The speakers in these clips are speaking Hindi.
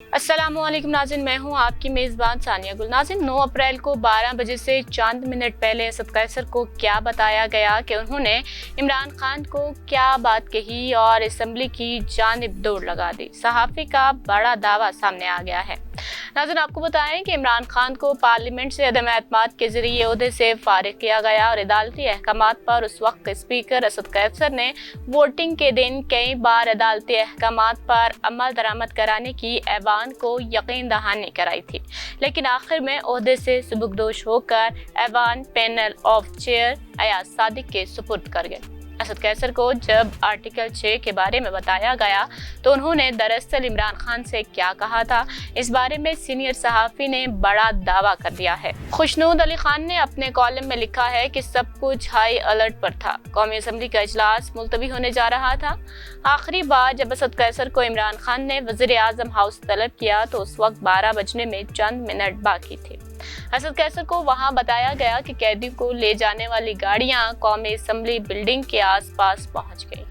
अस्सलामुअलैकुम नाज़रीन, मैं हूं आपकी मेज़बान सानिया गुल। नाज़रीन, 9 अप्रैल को 12 बजे से चंद मिनट पहले असद कैसर को क्या बताया गया कि उन्होंने इमरान खान को क्या बात कही और असम्बली की जानिब दौड़ लगा दी। सहाफ़ी का बड़ा दावा सामने आ गया है। नाज़रीन, आपको बताएं कि इमरान खान को पार्लियामेंट से अदम एतमाद के जरिए ओहदे से फारिग किया गया और अदालती अहकामात पर उस वक्त स्पीकर असद कैसर ने वोटिंग के दिन कई बार अदालती अहकामात पर अमल दरामद कराने की ऐवान को यकीन दहानी कराई थी, लेकिन आखिर में ओहदे से सुबुकदोश होकर ऐवान panel of chair Ayaz Sadiq के सुपुर्द कर गए। असद कैसर को जब आर्टिकल 6 के बारे में बताया गया तो उन्होंने दरअसल इमरान खान से क्या कहा था, इस बारे में सीनियर सहाफ़ी ने बड़ा दावा कर दिया है। खुशनूद अली खान ने अपने कॉलम में लिखा है कि सब कुछ हाई अलर्ट पर था। कौमी असम्बली का इजलास मुलतवी होने जा रहा था। आखिरी बार जब असद कैसर को इमरान खान ने वज़ीर आज़म हाउस तलब किया तो उस वक्त 12 बजने में चंद मिनट बाकी थे। असद कैसर को वहां बताया गया कि कैदी को ले जाने वाली गाड़ियां कौमी असम्बली बिल्डिंग के आसपास पहुंच गई।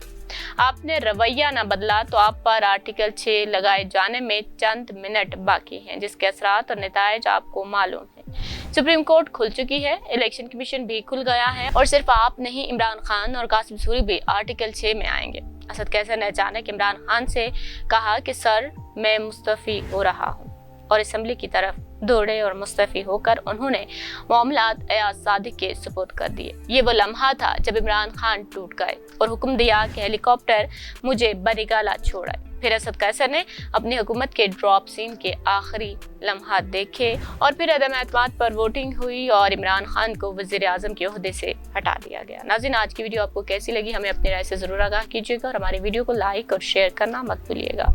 आपने रवैया न बदला तो आप पर आर्टिकल 6 लगाए जाने में चंद मिनट बाकी हैं, जिसके असरात और नतायज आपको मालूम है। सुप्रीम कोर्ट खुल चुकी है, इलेक्शन कमीशन भी खुल गया है और सिर्फ आप नहीं, इमरान खान और कासिम सूरी भी आर्टिकल 6 में आएंगे। असद कैसर ने अचानक इमरान खान से कहा कि सर, मैं मुस्तफ़ी हो रहा हूँ, और असम्बली की तरफ दौड़े और मुस्तफ़ी होकर उन्होंने मामलात अयाज सादिक के सुपुर्द कर दिए। ये वो लम्हा था जब इमरान खान टूट गए और हुक्म दिया कि हेलीकॉप्टर मुझे बरिगाला छोड़ाए। फिर असद कैसर ने अपनी हुकूमत के ड्रॉप सीन के आखिरी लम्हा देखे और फिर अदम एतमाद पर वोटिंग हुई और इमरान खान को वज़ीर आज़म के ओहदे से हटा दिया गया। नाज़रीन, आज की वीडियो आपको कैसी लगी, हमें अपनी राय से ज़रूर आगाह कीजिएगा और हमारी वीडियो को लाइक और शेयर करना मत भूलिएगा।